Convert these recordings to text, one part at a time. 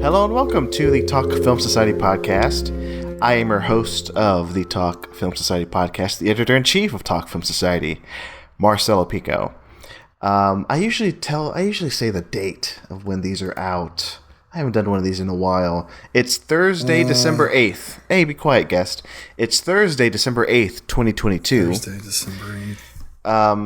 Hello and welcome to the Talk Film Society podcast. I am your host of the Talk Film Society podcast, the editor-in-chief of Talk Film Society, Marcelo Pico. I usually say the date of when these are out. I haven't done one of these in a while. It's Thursday, December 8th. Hey, be quiet, guest. It's Thursday, December 8th, 2022. Thursday, December 8th.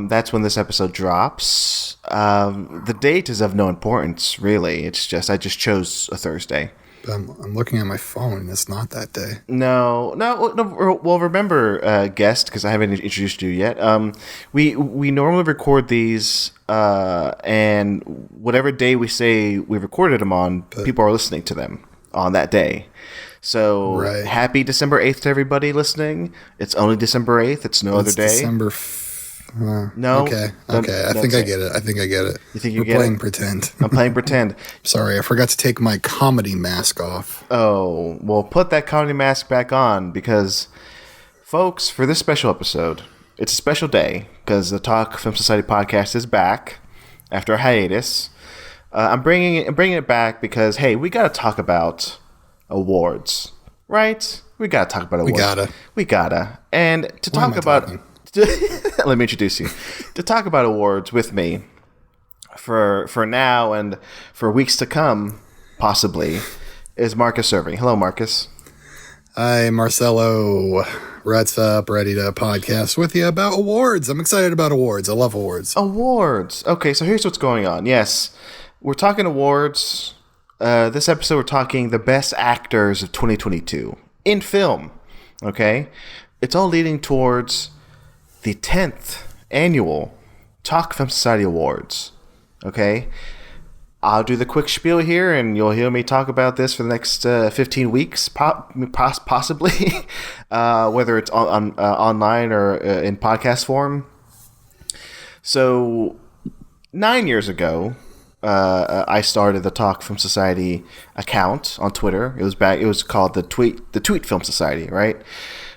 That's when this episode drops. The date is of no importance, really. It's just, I just chose a Thursday. I'm looking at my phone, and it's not that day. No. Well, remember, guest, because I haven't introduced you yet. We normally record these, and whatever day we say we recorded them on, people are listening to them on that day. So, right. Happy December 8th to everybody listening. It's only December 8th. It's no other day. December No. Okay. I think I get it. You think you We're get playing it? pretend. I'm playing pretend. Sorry, I forgot to take my comedy mask off. Oh, well, put that comedy mask back on because, folks, for this special episode, it's a special day because the Talk Film Society podcast is back after a hiatus. I'm bringing it back because, hey, we got to talk about awards, right? We got to talk about awards. We gotta. And to talk about... Let me introduce you. To talk about awards with me for now and for weeks to come, possibly, is Marcus Irving. Hello, Marcus. Hi, Marcelo. What's up? Ready to podcast with you about awards. I'm excited about awards. I love awards. Awards. Okay, so here's what's going on. Yes, we're talking awards. This episode, we're talking the best actors of 2022 in film. Okay? It's all leading towards the 10th annual Talk Film Society Awards. Okay? I'll do the quick spiel here, and you'll hear me talk about this for the next 15 weeks, possibly, whether it's online or in podcast form. So, 9 years ago, I started the Talk Film Society account on Twitter. It was called the Tweet Film Society, right?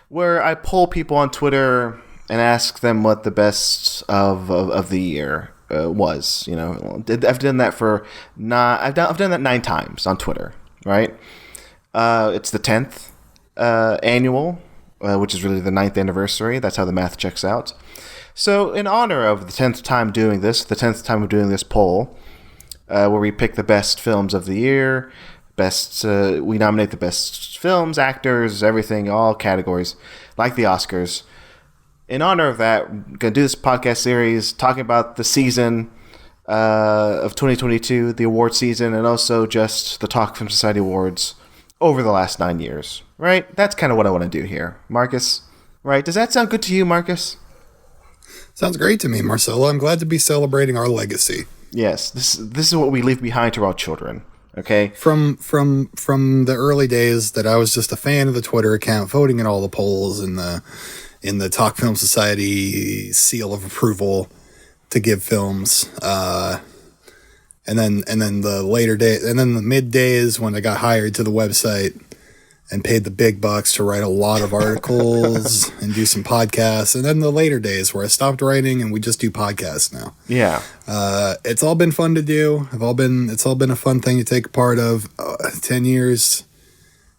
Where I poll people on Twitter and ask them what the best of the year was. You know, I've done that I've done that 9 times on Twitter, right? It's the 10th annual, which is really the 9th anniversary. That's how the math checks out. So, in honor of the 10th time doing this, poll, where we pick the best films of the year, we nominate the best films, actors, everything, all categories, like the Oscars. In honor of that, we're going to do this podcast series talking about the season of 2022, the award season, and also just the Talk Film Society Awards over the last 9 years, right? That's kind of what I want to do here. Marcus, right? Does that sound good to you, Marcus? Sounds great to me, Marcelo. I'm glad to be celebrating our legacy. Yes, this is what we leave behind to our children, okay? From the early days that I was just a fan of the Twitter account, voting in all the polls in the Talk Film Society seal of approval to give films, and then the later day, and then the mid days when I got hired to the website and paid the big bucks to write a lot of articles and do some podcasts, and then the later days where I stopped writing and we just do podcasts now. Yeah, it's all been fun to do. It's all been a fun thing to take part of. 10 years.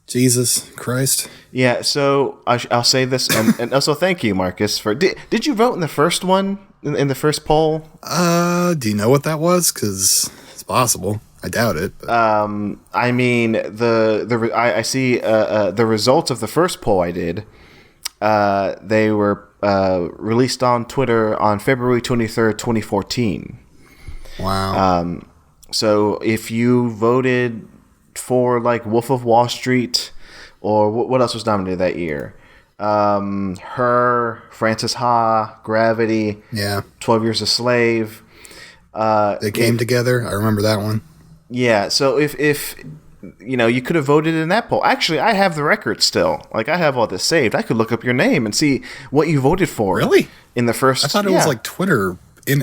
Jesus Christ. Yeah, so I'll say this, and also thank you, Marcus, for... Did you vote in the first one, in the first poll? Do you know what that was? Because it's possible. I doubt it. But. I mean, I see the results of the first poll I did. They were released on Twitter on February 23rd, 2014. Wow. So if you voted for like Wolf of Wall Street, or what else was nominated that year? Her, Frances Ha, Gravity, 12 Years a Slave. They came together. I remember that one. Yeah, so if you know, you could have voted in that poll. Actually, I have the record still. Like, I have all this saved. I could look up your name and see what you voted for. Really? In the first... I thought it was like Twitter.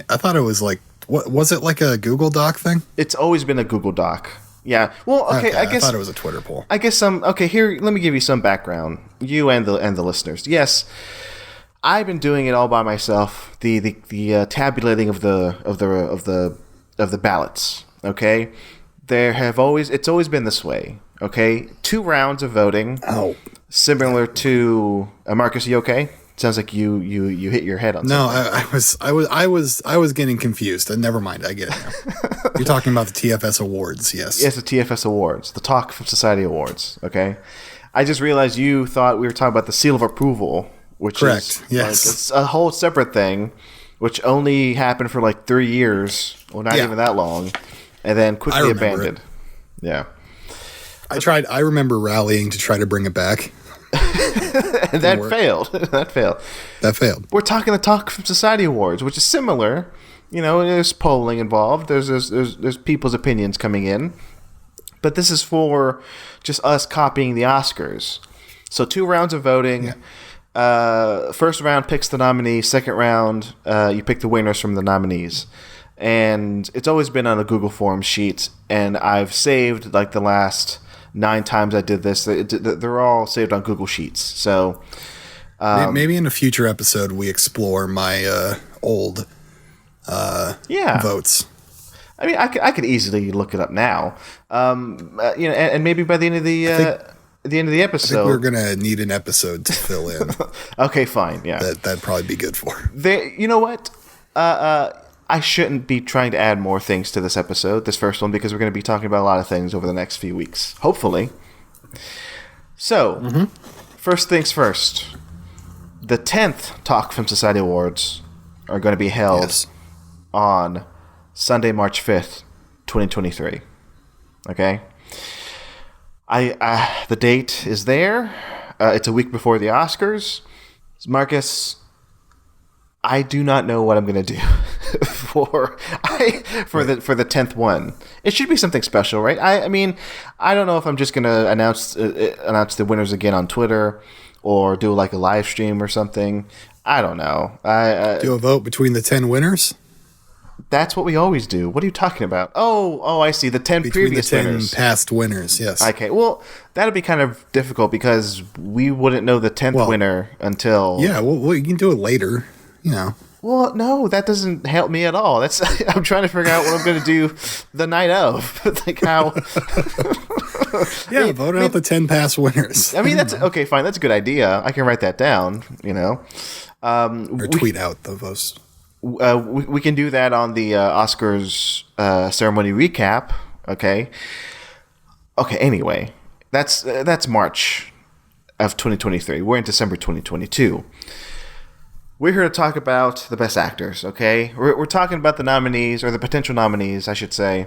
I thought it was like... What was it, like a Google Doc thing? It's always been a Google Doc. Yeah. Well, okay. I guess I thought it was a Twitter poll. I guess some. Okay, here. Let me give you some background. You and the listeners. Yes, I've been doing it all by myself. The tabulating of the ballots. Okay, it's always been this way. Okay, 2 rounds of voting. Oh, similar to Marcus. You okay? Sounds like you hit your head on something. No, I was getting confused. Never mind, I get it now. You're talking about the TFS Awards, yes. Yes, the TFS Awards, the Talk from Society Awards. Okay, I just realized you thought we were talking about the seal of approval, which correct. Is yes, it's a whole separate thing, which only happened for like 3 years, well, not even that long, and then quickly abandoned. Yeah, I remember rallying to try to bring it back. And that failed. We're talking the Talk from Society Awards, which is similar. There's polling involved. There's people's opinions coming in, but this is for just us copying the Oscars. So 2 rounds of voting. Yeah. First round picks the nominees. Second round, you pick the winners from the nominees. And it's always been on a Google Forms sheet, and I've saved like the last 9 times I did this. They're all saved on Google Sheets. So maybe in a future episode we explore my old votes. I mean, I could easily look it up now. And maybe by the end of the episode, I think we're gonna need an episode to fill in. Okay, fine. Yeah, that'd probably be good for. You know what? I shouldn't be trying to add more things to this episode, this first one, because we're going to be talking about a lot of things over the next few weeks, hopefully. So, First things first. The 10th Talk from Society Awards are going to be held on Sunday, March 5th, 2023. Okay? The date is there. It's a week before the Oscars. Marcus, I do not know what I'm going to do for the 10th one. It should be something special, right? I mean, I don't know if I'm just going to announce the winners again on Twitter or do like a live stream or something. I don't know. Do a vote between the 10 winners? That's what we always do. What are you talking about? Oh, I see. The 10 between previous the 10 winners. Past winners, yes. Okay, well, that'd be kind of difficult because we wouldn't know the 10th winner until... Yeah, well, you can do it later. Well, no, that doesn't help me at all. I'm trying to figure out what I'm going to do the night of. Like how? Vote out the 10 past winners. I mean, that's okay. Fine, that's a good idea. I can write that down. Or tweet out the votes. We can do that on the Oscars ceremony recap. Okay. Anyway, that's March of 2023. We're in December 2022. We're here to talk about the best actors, okay? We're talking about the nominees, or the potential nominees, I should say,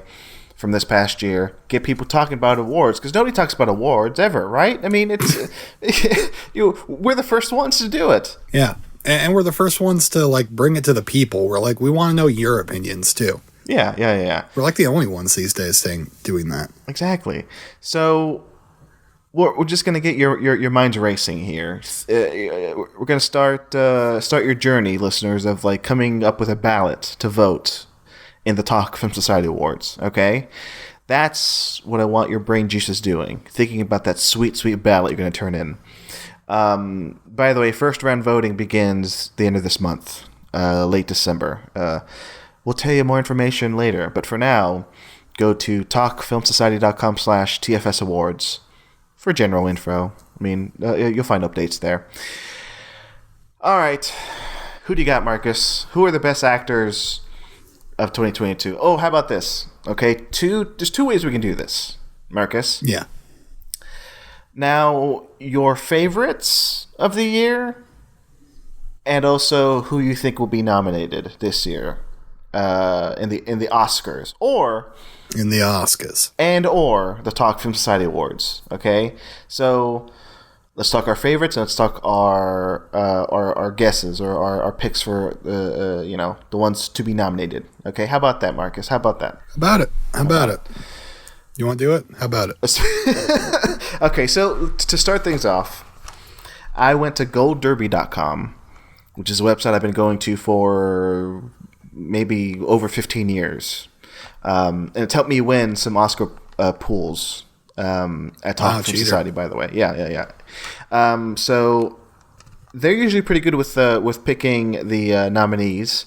from this past year. Get people talking about awards, because nobody talks about awards ever, right? I mean, it's we're the first ones to do it. Yeah, and we're the first ones to like bring it to the people. We're like, we want to know your opinions too. Yeah. We're like the only ones these days doing that. Exactly. So... We're just going to get your minds racing here. We're going to start your journey, listeners, of like coming up with a ballot to vote in the Talk from Society Awards. Okay, that's what I want your brain juices doing. Thinking about that sweet ballot you're going to turn in. By the way, first round voting begins the end of this month, late December. We'll tell you more information later, but for now, go to talkfilmsociety.com/TFSAwards. For general info. I mean, you'll find updates there. All right. Who do you got, Marcus? Who are the best actors of 2022? Oh, how about this? Okay, there's 2 ways we can do this, Marcus. Yeah. Now, your favorites of the year, and also who you think will be nominated this year in the Oscars, or... In the Oscars. And or the Talk Film Society Awards. Okay? So let's talk our favorites and let's talk our guesses or our picks for the ones to be nominated. Okay? How about that, Marcus? How about that? How about it? You want to do it? How about it? Okay, so to start things off, I went to goldderby.com, which is a website I've been going to for maybe over 15 years. And it's helped me win some Oscar pools at Talk Film Society, by the way. Yeah. So they're usually pretty good with picking the nominees,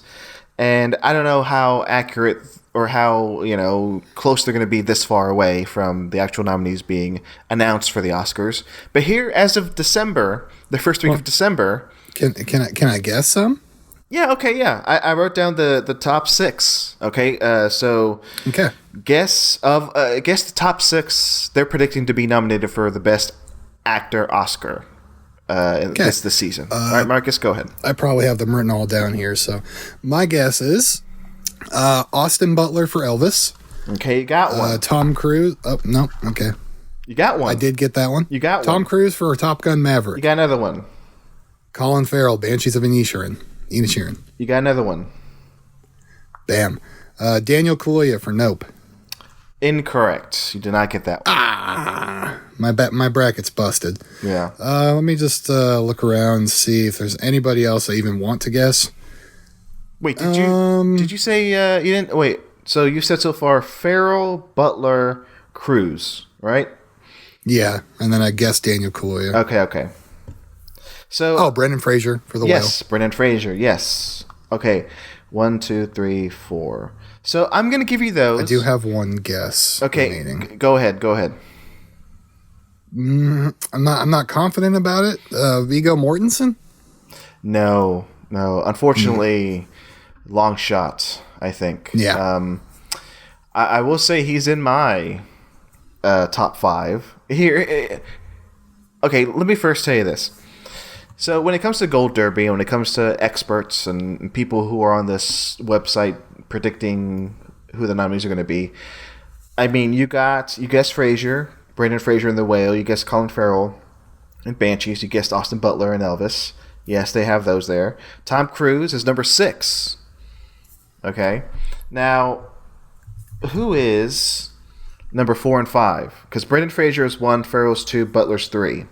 and I don't know how accurate or how close they're going to be this far away from the actual nominees being announced for the Oscars. But here, as of December, the first week of December, can I guess some? Yeah. Okay. Yeah. I wrote down the top 6. Okay. So okay. Guess the top 6 they're predicting to be nominated for the best actor Oscar this season. All right, Marcus, go ahead. I probably have them written all down here. So my guess is Austin Butler for Elvis. Okay, you got one. Tom Cruise. Oh no. Okay. You got one. I did get that one. You got Tom Cruise for Top Gun Maverick. You got another one. Colin Farrell, Banshees of Inisherin. You got another one. Bam. Daniel Kaluuya for Nope. Incorrect. You did not get that one. My bracket's busted. Yeah. Let me just look around and see if there's anybody else I even want to guess. Wait, did you say you didn't? Wait, so you said so far Farrell, Butler, Cruise, right? Yeah, and then I guessed Daniel Kaluuya. Okay. So Brendan Fraser for The Whale. Yes, Brendan Fraser. Yes. Okay. 1, 2, 3, 4. So I'm going to give you those. I do have one guess. Okay. Go ahead. I'm not confident about it. Viggo Mortensen? No. Unfortunately, long shot, I think. Yeah. I will say he's in my top 5. Here. Okay, let me first tell you this. So when it comes to Gold Derby, when it comes to experts and people who are on this website predicting who the nominees are going to be, I mean, you guessed Fraser, Brendan Fraser in The Whale, you guessed Colin Farrell in Banshees, you guessed Austin Butler and Elvis. Yes, they have those there. Tom Cruise is number 6. Okay. Now, who is number 4 and 5? Because Brendan Fraser is 1, Farrell's 2, Butler's 3.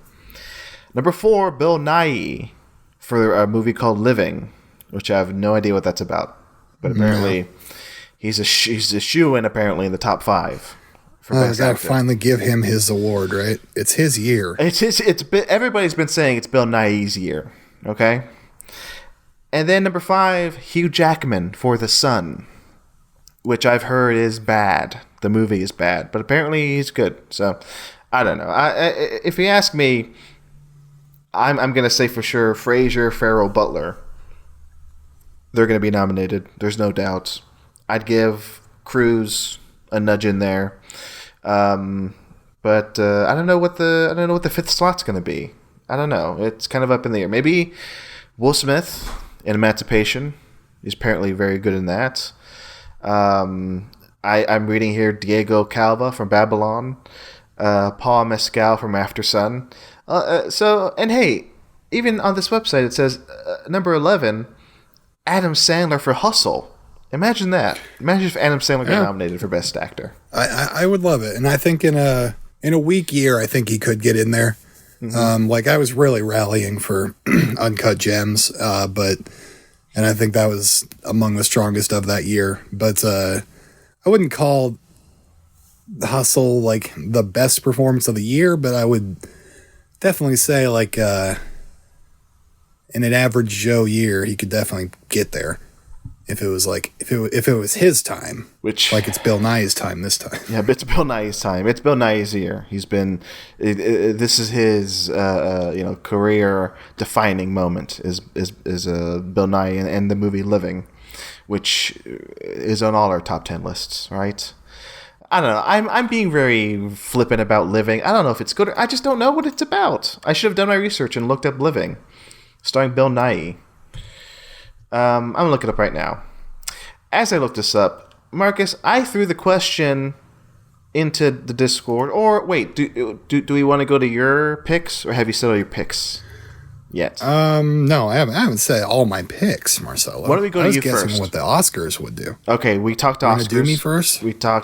Number 4, Bill Nighy for a movie called Living, which I have no idea what that's about. But apparently, he's a shoo-in apparently in the top 5 for best gotta actor. finally give him his award, right? It's his year. Everybody's been saying it's Bill Nighy's year. Okay. And then number 5, Hugh Jackman for The Sun, which I've heard is bad. The movie is bad, but apparently he's good. So I don't know. If you ask me, I'm going to say for sure Fraser, Farrell, Butler. They're going to be nominated. There's no doubt. I'd give Cruise a nudge in there, but I don't know what the 5th slot's going to be. I don't know. It's kind of up in the air. Maybe Will Smith in Emancipation. He's apparently very good in that. I'm reading here Diego Calva from Babylon, Paul Mescal from After Sun. And hey, even on this website it says number 11, Adam Sandler for Hustle. Imagine that. Imagine if Adam Sandler got nominated for Best Actor. I would love it, and I think in a weak year, I think he could get in there. Mm-hmm. I was really rallying for Uncut Gems, and I think that was among the strongest of that year. But I wouldn't call Hustle like the best performance of the year, but I would definitely say in an average Joe year, he could definitely get there. If it was his time, which it's Bill Nighy's time this time. Yeah, but it's Bill Nighy's time. It's Bill Nighy's year. He's been. This is his career defining moment. Is Bill Nighy and the movie Living, which is on all our top 10 lists, right? I don't know. I'm being very flippant about Living. I don't know if it's good. I just don't know what it's about. I should have done my research and looked up Living, starring Bill Nighy. I'm going to look it up right now. As I look this up, Marcus, I threw the question into the Discord. Or, wait, do we want to go to your picks? Or have you said all your picks yet? No, I haven't said all my picks, Marcelo. Why don't we go to you first? I was guessing what the Oscars would do. Okay, we talked Oscars. You want to do me first?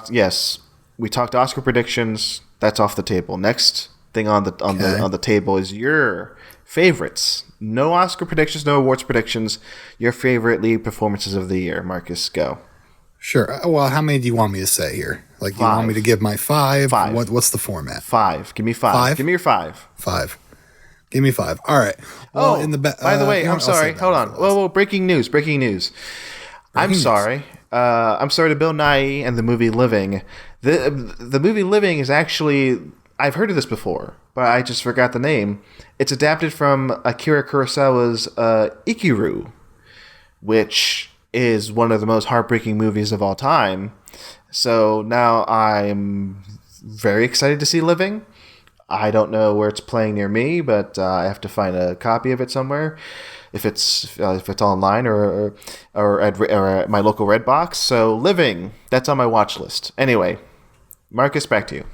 Yes. We talked Oscar predictions. That's off the table. Next thing on the table is your favorites. No Oscar predictions, no awards predictions. Your favorite lead performances of the year. Marcus, go. Sure. Well, how many do you want me to say here? Do you want me to give my 5? 5. What's the format? 5. Give me 5. 5? Give me your 5. 5. Give me 5. All right. Well, by the way, I'm sorry. Hold on. Whoa, breaking news. I'm sorry. I'm sorry to Bill Nye and the movie Living. The movie Living is actually, I've heard of this before, but I just forgot the name. It's adapted from Akira Kurosawa's Ikiru, which is one of the most heartbreaking movies of all time. So now I'm very excited to see Living. I don't know where it's playing near me, but I have to find a copy of it somewhere. If it's online or at my local Redbox. So Living, that's on my watch list. Anyway, Marcus, back to you.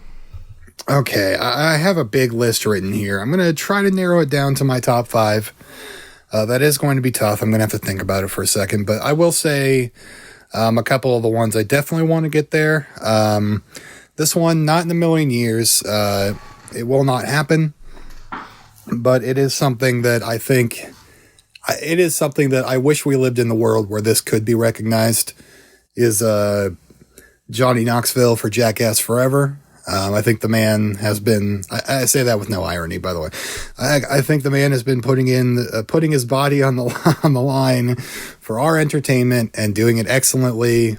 Okay, I have a big list written here. I'm going to try to narrow it down to my top 5. That is going to be tough. I'm going to have to think about it for a second. But I will say a couple of the ones I definitely want to get there. This one, not in a million years. It will not happen. But it is something that I think... It is something that I wish we lived in the world where this could be recognized, is Johnny Knoxville for Jackass Forever. I think the man has been, I say that with no irony, by the way. I think the man has been putting his body on the line for our entertainment and doing it excellently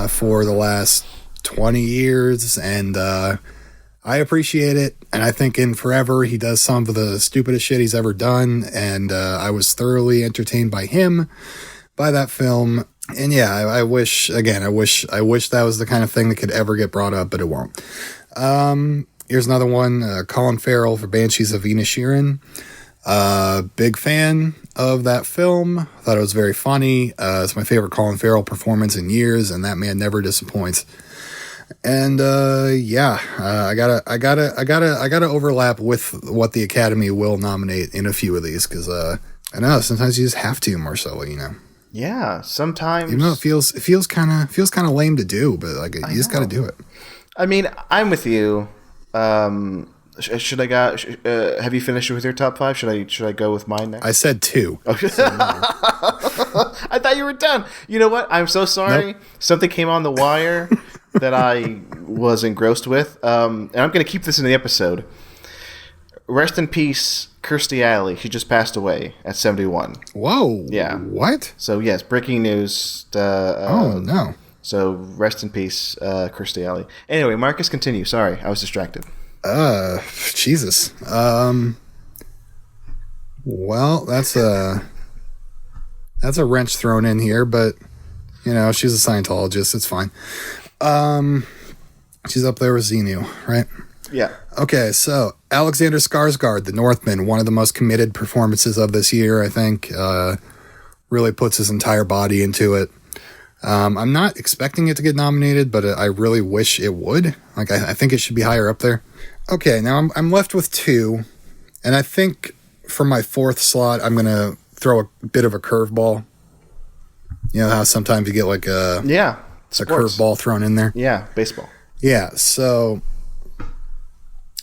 for the last 20 years. And I appreciate it. And I think in Forever, he does some of the stupidest shit he's ever done. And I was thoroughly entertained by that film. And yeah, I wish that was the kind of thing that could ever get brought up, but it won't. Here's another one, Colin Farrell for Banshees of Inisherin. Big fan of that film. Thought it was very funny. It's my favorite Colin Farrell performance in years, and that man never disappoints. And I gotta overlap with what the Academy will nominate in a few of these, because I know sometimes you just have to, Marcelo. You know. Yeah, sometimes. Even though it feels kind of lame to do, but like you just got to do it. I mean, I'm with you. Should I go? Have you finished with your top 5? Should I go with mine next? I said 2. Okay. I thought you were done. You know what? I'm so sorry. Nope. Something came on the wire that I was engrossed with, and I'm going to keep this in the episode. Rest in peace, Kirstie Alley. She just passed away at 71. Whoa. Yeah. What? So, yes, breaking news. Oh, no. So, rest in peace, Kirstie Alley. Anyway, Marcus, continue. Sorry, I was distracted. Jesus. Well, that's a wrench thrown in here, but, you know, she's a Scientologist. It's fine. She's up there with Xenu, right? Yeah. Okay, so Alexander Skarsgård, The Northman, one of the most committed performances of this year, I think. Really puts his entire body into it. I'm not expecting it to get nominated, but I really wish it would. Like, I think it should be higher up there. Okay, now I'm left with 2, and I think for my 4th slot, I'm going to throw a bit of a curveball. You know how sometimes you get like a curveball thrown in there? Yeah, baseball. Yeah, so...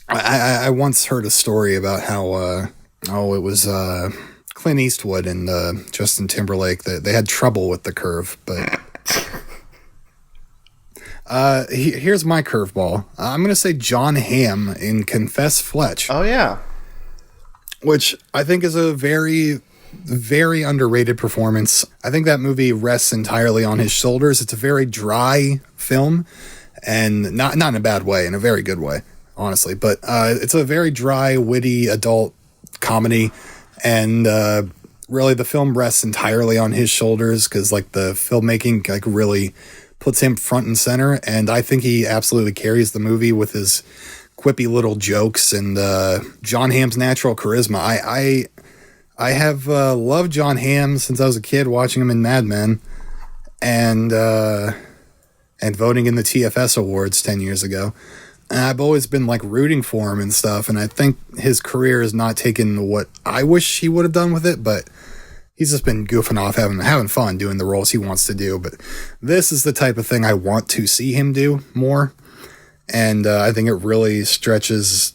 I once heard a story about how it was Clint Eastwood and Justin Timberlake that they had trouble with the curve, but here's my curveball. I'm going to say John Hamm in Confess Fletch. Oh yeah, which I think is a very, very underrated performance. I think that movie rests entirely on his shoulders. It's a very dry film, and not in a bad way, in a very good way. Honestly, but it's a very dry, witty adult comedy, and really the film rests entirely on his shoulders because like the filmmaking like really puts him front and center, and I think he absolutely carries the movie with his quippy little jokes and John Hamm's natural charisma. I have loved John Hamm since I was a kid, watching him in Mad Men, and voting in the TFS Awards 10 years ago. And I've always been like rooting for him and stuff. And I think his career has not taken what I wish he would have done with it, but he's just been goofing off, having fun doing the roles he wants to do. But this is the type of thing I want to see him do more. And I think it really stretches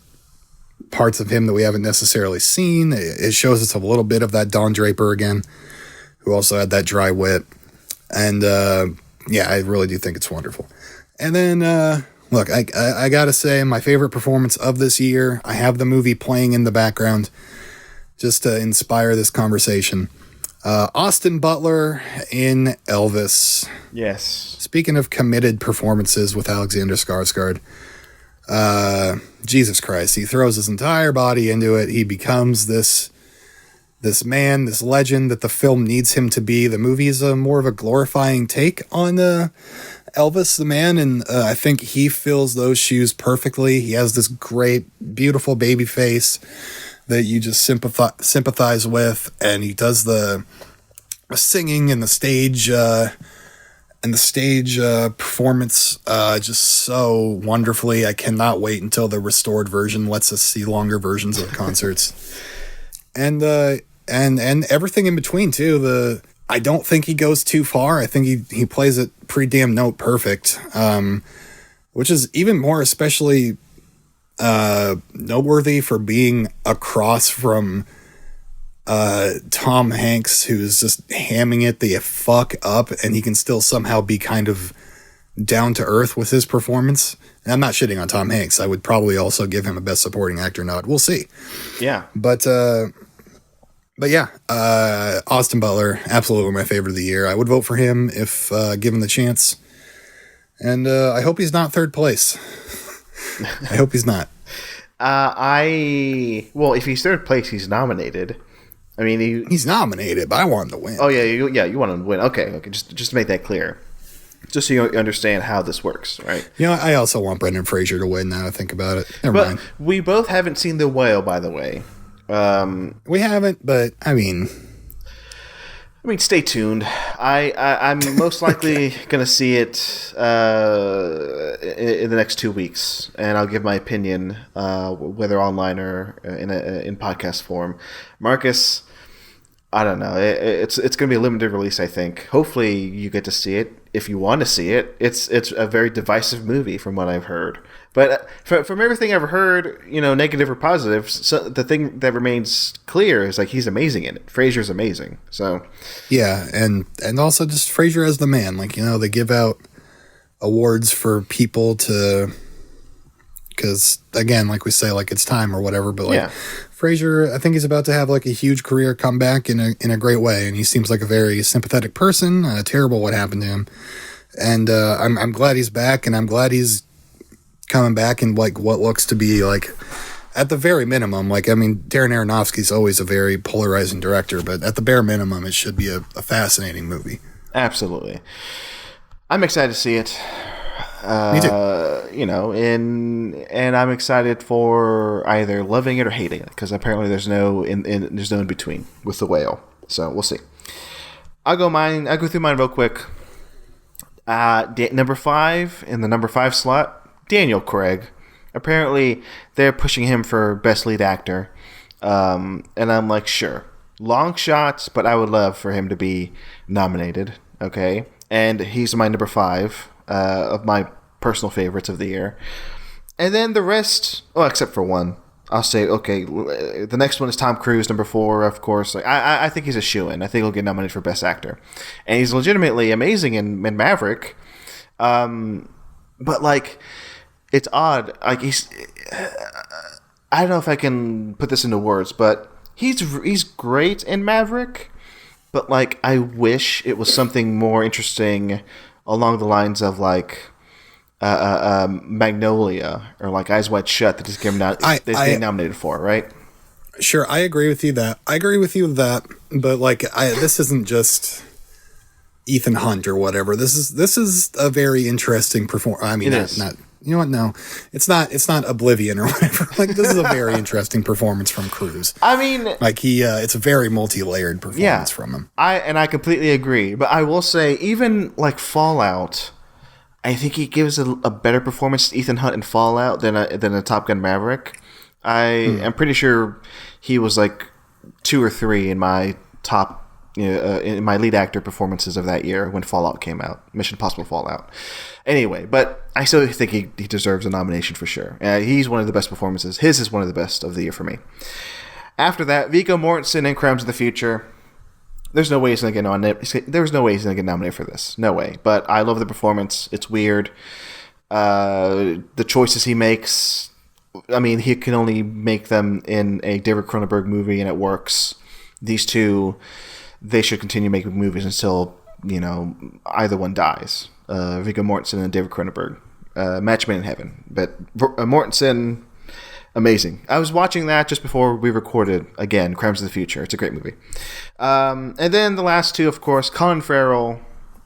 parts of him that we haven't necessarily seen. It shows us a little bit of that Don Draper again, who also had that dry wit. And yeah, I really do think it's wonderful. And then, look, I gotta say, my favorite performance of this year, I have the movie playing in the background just to inspire this conversation. Austin Butler in Elvis. Yes. Speaking of committed performances with Alexander Skarsgård, Jesus Christ, he throws his entire body into it. He becomes this man, this legend that the film needs him to be. The movie is more of a glorifying take on Elvis the man, and I think he fills those shoes perfectly. He has this great, beautiful baby face that you just sympathize with, and he does the singing and the stage performance just so wonderfully. I cannot wait until the restored version lets us see longer versions of the concerts, and everything in between too. I don't think he goes too far. I think he plays it pretty damn note perfect, which is even more especially noteworthy for being across from Tom Hanks, who's just hamming it the fuck up, and he can still somehow be kind of down to earth with his performance. And I'm not shitting on Tom Hanks. I would probably also give him a Best Supporting Actor nod. We'll see. Yeah. But yeah, Austin Butler, absolutely my favorite of the year. I would vote for him if given the chance. And I hope he's not third place. I hope he's not. Well, if he's third place, he's nominated. I mean, he's nominated, but I want him to win. Oh yeah, you want him to win. Okay, just to make that clear, just so you understand how this works, right? You know, I also want Brendan Fraser to win. Now I think about it, never mind. We both haven't seen The Whale, by the way. We haven't, but I mean, stay tuned. I'm most likely going to see it in the next 2 weeks, and I'll give my opinion, whether online or in podcast form. Marcus, I don't know. It's going to be a limited release, I think. Hopefully, you get to see it if you want to see it. It's a very divisive movie, from what I've heard. But from everything I've heard, negative or positive, so the thing that remains clear is like he's amazing in it. Fraser's amazing. So yeah, and also just Fraser as the man. Like, they give out awards for people to, because again, like we say, like it's time or whatever. But like yeah. Fraser, I think he's about to have like a huge career comeback in a great way, and he seems like a very sympathetic person. Terrible what happened to him, and I'm glad he's back, and I'm glad he's coming back in like what looks to be like, at the very minimum, like, I mean, Darren Aronofsky's always a very polarizing director, but at the bare minimum, it should be a fascinating movie. Absolutely. I'm excited to see it. Me too. And I'm excited for either loving it or hating it, because apparently there's no in between with The Whale. So we'll see. I'll go through mine real quick. Number 5 in the number 5 slot, Daniel Craig. Apparently, they're pushing him for Best Lead Actor. And I'm like, sure. Long shots, but I would love for him to be nominated. Okay? And he's my number 5 of my personal favorites of the year. And then the rest, except for one, I'll say, okay, the next one is Tom Cruise, number 4, of course. Like, I think he's a shoo-in. I think he'll get nominated for Best Actor. And he's legitimately amazing in Maverick. But, like, it's odd. Like, I don't know if I can put this into words, but he's great in Maverick. But, like, I wish it was something more interesting along the lines of, like, Magnolia or, like, Eyes Wide Shut that he's getting nominated for, right? Sure, I agree with you that. But, like, this isn't just Ethan Hunt or whatever. This is a very interesting performance. I mean, not you know what? No, it's not Oblivion or whatever. Like, this is a very interesting performance from Cruise. I mean, like it's a very multi-layered performance from him. I completely agree. But I will say, even like Fallout, I think he gives a better performance to Ethan Hunt in Fallout than a Top Gun Maverick. I'm pretty sure he was like 2 or 3 in my top. In my lead actor performances of that year when Fallout came out, Mission Impossible Fallout. Anyway, but I still think he deserves a nomination for sure. He's one of the best performances. His is one of the best of the year for me. After that, Viggo Mortensen in Crimes of the Future. There's no way he's going to get nominated. There's no way he's going to get nominated for this. No way. But I love the performance. It's weird. The choices he makes, I mean, he can only make them in a David Cronenberg movie, and it works. These two they should continue making movies until, either one dies. Viggo Mortensen and David Cronenberg. Match made in heaven. But Mortensen, amazing. I was watching that just before we recorded, again, Crimes of the Future. It's a great movie. And then the last two, of course, Colin Farrell.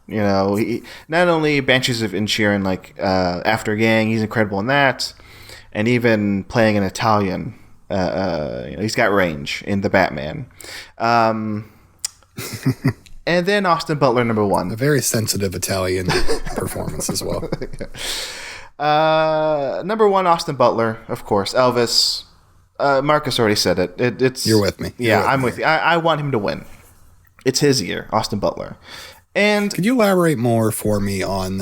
He, not only Banshees of Inisherin, After Yang, he's incredible in that. And even playing an Italian, he's got range in The Batman. And then Austin Butler, number one. A very sensitive Italian performance as well. Number one, Austin Butler, of course. Elvis. Marcus already said it. It's You're with me. I'm with you. I want him to win. It's his year, Austin Butler. And could you elaborate more for me on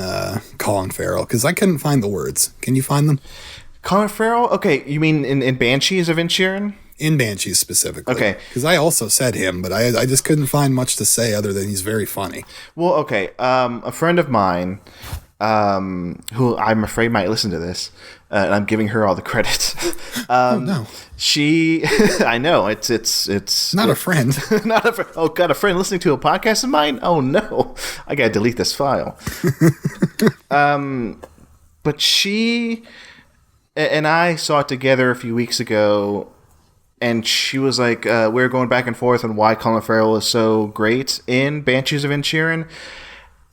Colin Farrell? Because I couldn't find the words. Can you find them? Colin Farrell? Okay, you mean in Banshees of Inisherin? In Banshees specifically. Okay. Because I also said him, but I just couldn't find much to say other than he's very funny. Well, okay. A friend of mine, who I'm afraid might listen to this, and I'm giving her all the credit. Oh, no. She, I know, it's not a friend. Not a friend. Oh, God, a friend listening to a podcast of mine? Oh, no. I got to delete this file. But she and I saw it together a few weeks ago, and she was like, we were going back and forth on why Colin Farrell is so great in Banshees of Inisherin.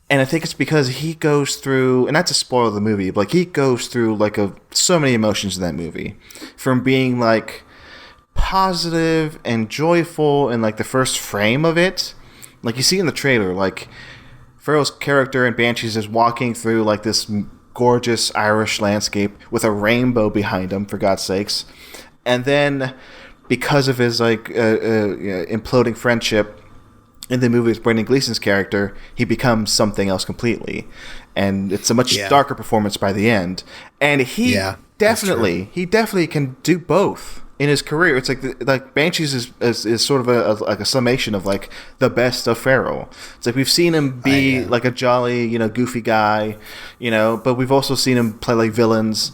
And I think it's because he goes through, and not to spoil the movie, but he goes through so many emotions in that movie. From being positive and joyful in the first frame of it. You see in the trailer, Farrell's character in Banshees is walking through this gorgeous Irish landscape with a rainbow behind him, for God's sakes. And then, because of his imploding friendship in the movie with Brendan Gleeson's character, he becomes something else completely, and it's a much darker performance by the end. And he definitely can do both in his career. It's like Banshees is sort of a summation of the best of Farrell. It's we've seen him be a jolly, goofy guy, but we've also seen him play villains.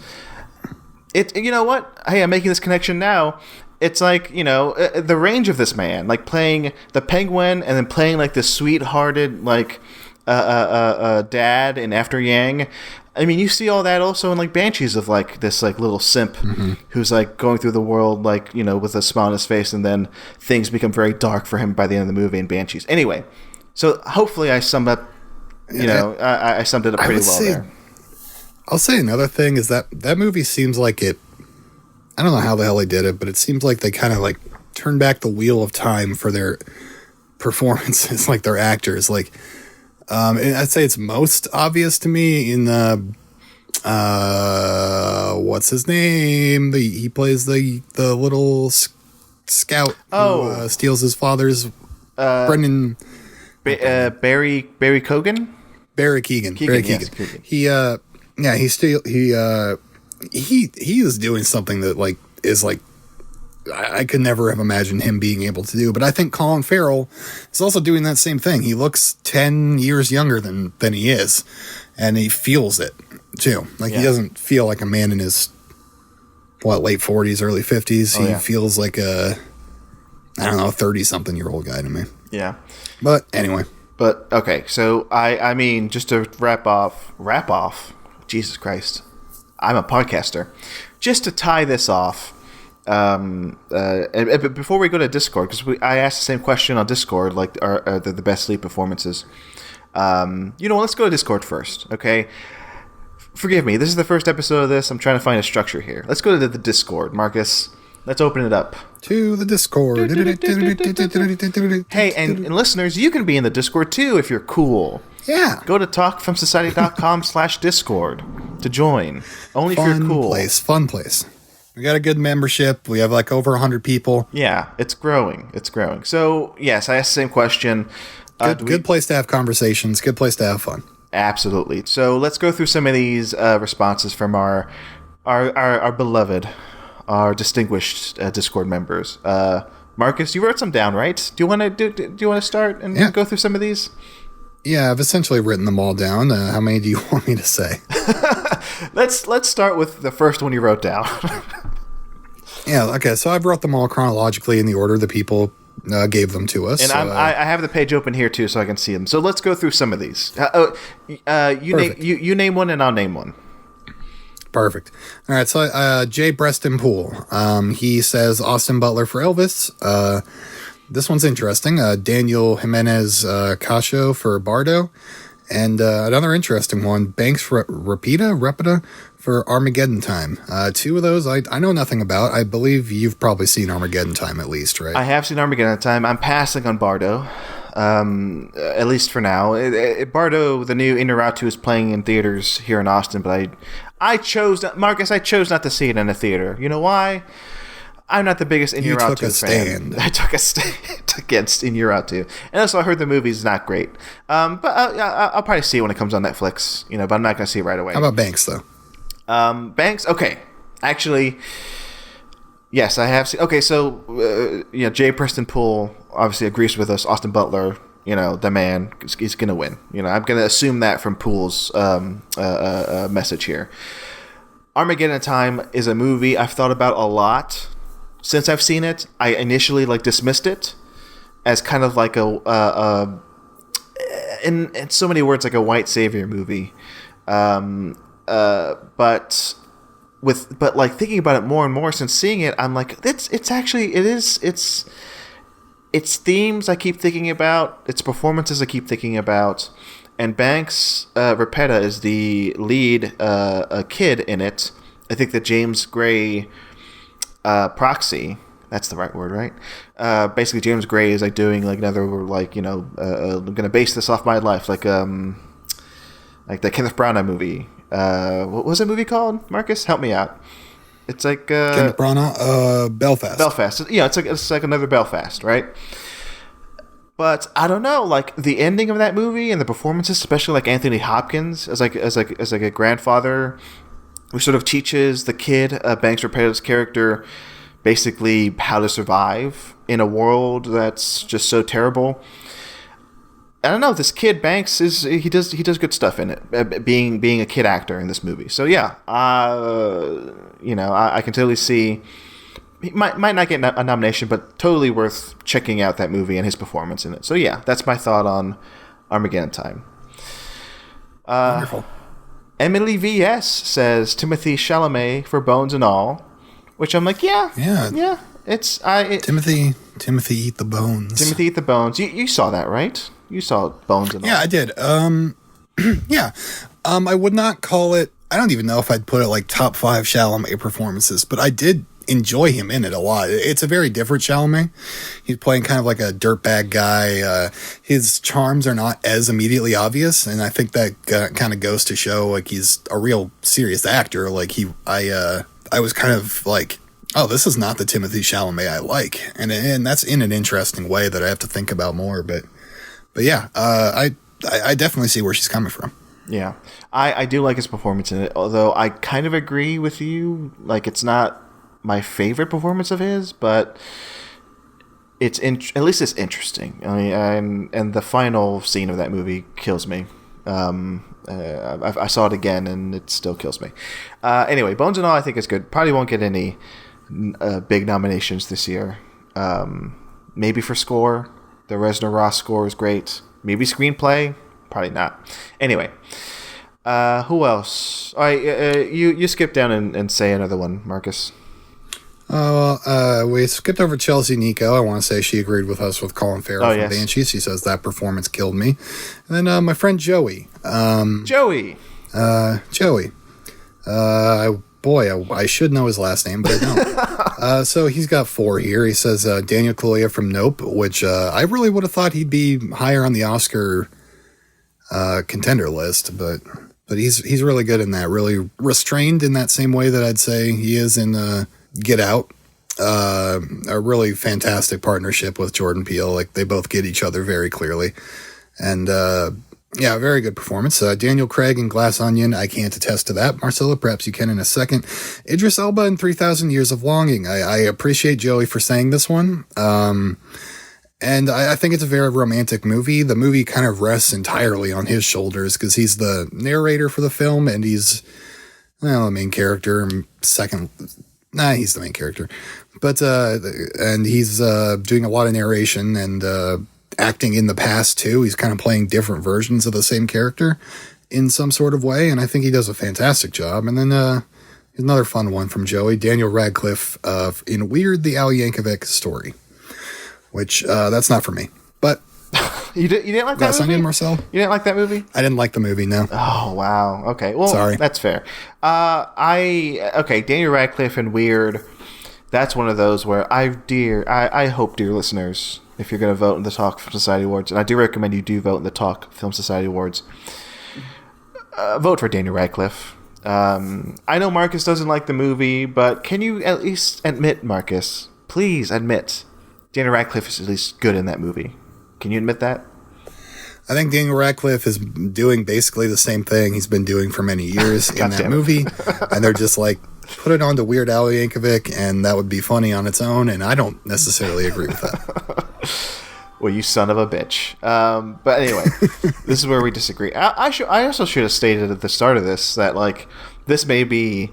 You know what? Hey, I'm making this connection now. It's the range of this man, playing the Penguin and then playing this sweet-hearted dad in After Yang. I mean, you see all that also in Banshees of this little simp who's going through the world with a smile on his face, and then things become very dark for him by the end of the movie in Banshees. Anyway, so hopefully I summed up. I summed it up pretty well there. I'll say another thing is that movie seems like it. I don't know how the hell they did it, but it seems like they kind of turned back the wheel of time for their performances, their actors. And I'd say it's most obvious to me in the what's his name? He plays the little scout who steals his father's Brendan Barry Keoghan. Barry Keoghan. Barry Keoghan. Yes, He is doing something that is I could never have imagined him being able to do. But I think Colin Farrell is also doing that same thing. He looks 10 years younger than he is, and he feels it too. He doesn't feel like a man in his late 40s, early 50s. He feels like a 30-something-year-old guy to me. Yeah. But anyway. But okay, so I mean, just to wrap off. Jesus Christ. I'm a podcaster. Just to tie this off, and before we go to Discord, because I asked the same question on Discord, are the best lead performances. Let's go to Discord first, okay? Forgive me, this is the first episode of this. I'm trying to find a structure here. Let's go to the Discord, Marcus. Let's open it up. To the Discord. Hey, and listeners, you can be in the Discord too if you're cool. Yeah. Go to talkfromsociety.com/Discord to join. Only if you're cool. Fun place. We got a good membership. We have over 100 people. Yeah, it's growing. So, yes, I asked the same question. Good place to have conversations. Good place to have fun. Absolutely. So let's go through some of these responses from our beloved, our distinguished Discord members. Marcus, you wrote some down, right? Do you want to start and go through some of these? Yeah, I've essentially written them all down. How many do you want me to say? Let's start with the first one you wrote down. Yeah, okay. So I brought them all chronologically in the order the people gave them to us. And I have the page open here too, so I can see them. So let's go through some of these. You name one, and I'll name one. Perfect. All right, so Jay Preston Poole. He says Austin Butler for Elvis. This one's interesting. Daniel Jimenez Cacho for Bardo. And another interesting one, Banks Repita for Armageddon Time. Two of those I know nothing about. I believe you've probably seen Armageddon Time at least, right? I have seen Armageddon Time. I'm passing on Bardo, at least for now. Bardo, the new Inarritu, is playing in theaters here in Austin, but I chose not to see it in a theater. You know why? I'm not the biggest Inarritu fan. I took a stand against Inarritu. And also I heard the movie's not great. But I'll probably see it when it comes on Netflix, but I'm not going to see it right away. How about Banks, though? Banks? Okay. Actually, yes, I have seen. Okay, so, Jay Preston Poole obviously agrees with us. Austin Butler, the man, he's going to win. I'm going to assume that from Poole's message here. Armageddon Time is a movie I've thought about a lot. Since I've seen it, I initially dismissed it as kind of like in so many words, like a white savior movie. But thinking about it more and more since seeing it, I'm like, it's themes I keep thinking about, its performances I keep thinking about, and Banks Repeta is the lead kid in it. I think that James Gray. Proxy, that's the right word, right? Basically, James Gray is doing another I'm gonna base this off my life, like the Kenneth Branagh movie. What was that movie called? Marcus, help me out. It's like Kenneth Branagh, Belfast. Belfast, it's like another Belfast, right? But I don't know, the ending of that movie and the performances, especially Anthony Hopkins as a grandfather, who sort of teaches the kid, Banks Repeta's character, basically how to survive in a world that's just so terrible. I don't know. This kid Banks he does good stuff in it, being a kid actor in this movie. So yeah, I can totally see he might not get a nomination, but totally worth checking out that movie and his performance in it. So yeah, that's my thought on Armageddon Time. Wonderful. Emily V.S. says Timothy Chalamet for Bones and All, which I'm like, yeah. It's Timothy Eat the Bones. Timothy Eat the Bones. You saw that, right? You saw Bones and All. Yeah, I did. Yeah. I would not call it. I don't even know if I'd put it top 5 Chalamet performances, but I did enjoy him in it a lot. It's a very different Chalamet. He's playing kind of like a dirtbag guy. His charms are not as immediately obvious, and I think that kind of goes to show he's a real serious actor. I was kind of oh, this is not the Timothy Chalamet I like, and that's in an interesting way that I have to think about more. But yeah, I definitely see where she's coming from. Yeah, I do like his performance in it, although I kind of agree with you. It's not my favorite performance of his, but at least it's interesting. I mean, and the final scene of that movie kills me. I saw it again, and it still kills me. Anyway, Bones and All I think is good. Probably won't get any big nominations this year. Maybe for score. The Reznor Ross score is great. Maybe screenplay. Probably not. Anyway, who else? All right, you skip down and say another one, Marcus. We skipped over Chelsea Nico. I want to say she agreed with us with Colin Farrell from yes. Banshees. She says that performance killed me. And then my friend Joey. Joey. I should know his last name, but I don't. So he's got 4 here. He says Daniel Kaluuya from Nope, which I really would have thought he'd be higher on the Oscar contender list, but he's really good in that. Really restrained in that same way that I'd say he is in Get Out. A really fantastic partnership with Jordan Peele. They both get each other very clearly. And yeah, very good performance. Daniel Craig in Glass Onion, I can't attest to that. Marcelo, perhaps you can in a second. Idris Elba in 3,000 Years of Longing. I appreciate Joey for saying this one. And I think it's a very romantic movie. The movie kind of rests entirely on his shoulders because he's the narrator for the film and he's the main character, second Nah, he's the main character. But, and he's doing a lot of narration and acting in the past, too. He's kind of playing different versions of the same character in some sort of way, and I think he does a fantastic job. And then here's another fun one from Joey, Daniel Radcliffe in Weird, the Al Yankovic Story, which that's not for me. But you didn't like that movie? Marcel? You didn't like that movie? I didn't like the movie, no. Oh, wow. Okay. Well, sorry. That's fair. Daniel Radcliffe and Weird, that's one of those where I hope, dear listeners, if you're going to vote in the Talk Film Society Awards, and I do recommend you do vote in the Talk Film Society Awards, vote for Daniel Radcliffe. I know Marcus doesn't like the movie, but can you at least admit, Marcus, please admit, Daniel Radcliffe is at least good in that movie? Can you admit that? I think Daniel Radcliffe is doing basically the same thing he's been doing for many years in that movie. And they're just like, put it on to Weird Al Yankovic, and that would be funny on its own. And I don't necessarily agree with that. Well, you son of a bitch. But anyway, this is where we disagree. I also should have stated at the start of this that, like, this may be,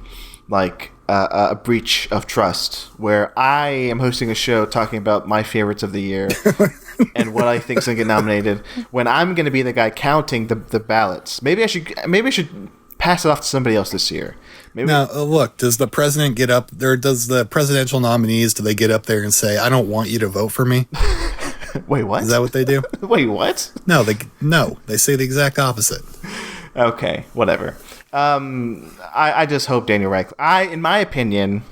like, a breach of trust, where I am hosting a show talking about my favorites of the year and what I think is going to get nominated, when I'm going to be the guy counting the ballots. Maybe I should pass it off to somebody else this year. Maybe. Now, look, does the president get up there? Does the presidential nominees, do they get up there and say, I don't want you to vote for me? Wait, what? Is that what they do? Wait, what? No, they say the exact opposite. Okay, whatever. I just hope Daniel Radcliffe. In my opinion,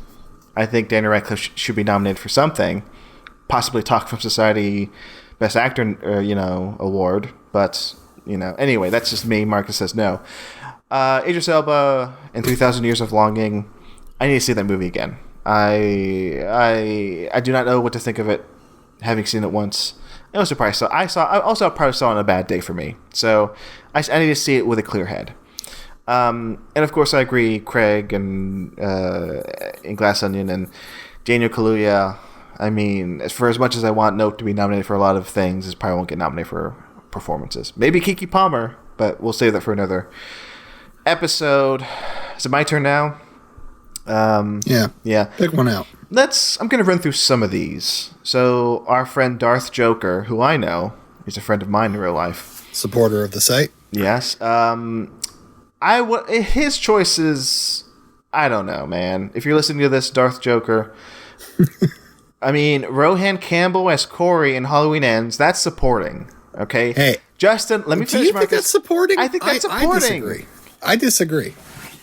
I think Daniel Radcliffe should be nominated for something, possibly Talk Film Society Best Actor, award. But anyway, that's just me. Marcus says no. Idris Elba and 3,000 Years of Longing. I need to see that movie again. I do not know what to think of it, having seen it once. I was surprised. So I probably saw it on a bad day for me. So I need to see it with a clear head. And of course, I agree. Craig and in Glass Onion and Daniel Kaluuya. I mean, for as much as I want Nope to be nominated for a lot of things, it probably won't get nominated for performances. Maybe Keke Palmer, but we'll save that for another episode. Is it my turn now? Yeah. Pick one out. I'm going to run through some of these. So our friend Darth Joker, who I know, he's a friend of mine in real life. Supporter of the site. Yes. His choices, I don't know, man. If you're listening to this, Darth Joker, I mean, Rohan Campbell as Corey in Halloween Ends, that's supporting. Okay. Hey, Justin, let me finish. Do you think that's supporting? I think that's supporting. I disagree.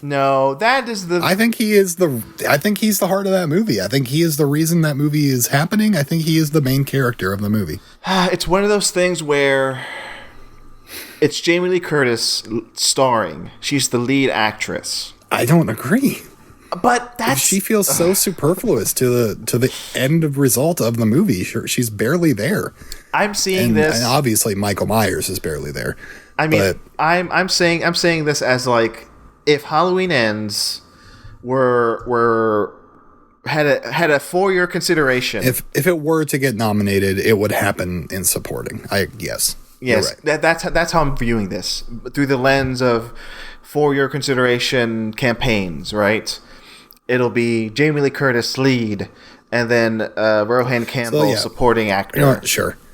No, that is the. I think he's the heart of that movie. I think he is the reason that movie is happening. I think he is the main character of the movie. It's one of those things where it's Jamie Lee Curtis starring. She's the lead actress. I don't agree. But she feels so superfluous to the end of result of the movie. She's barely there. I'm seeing this, and obviously Michael Myers is barely there. I mean, I'm saying this as like, if Halloween Ends had a 4-year consideration. If it were to get nominated, it would happen in supporting. Yes. Yes, right. That's how I'm viewing this, through the lens of 4-year consideration campaigns, right? It'll be Jamie Lee Curtis lead, and then Rohan Campbell supporting actor.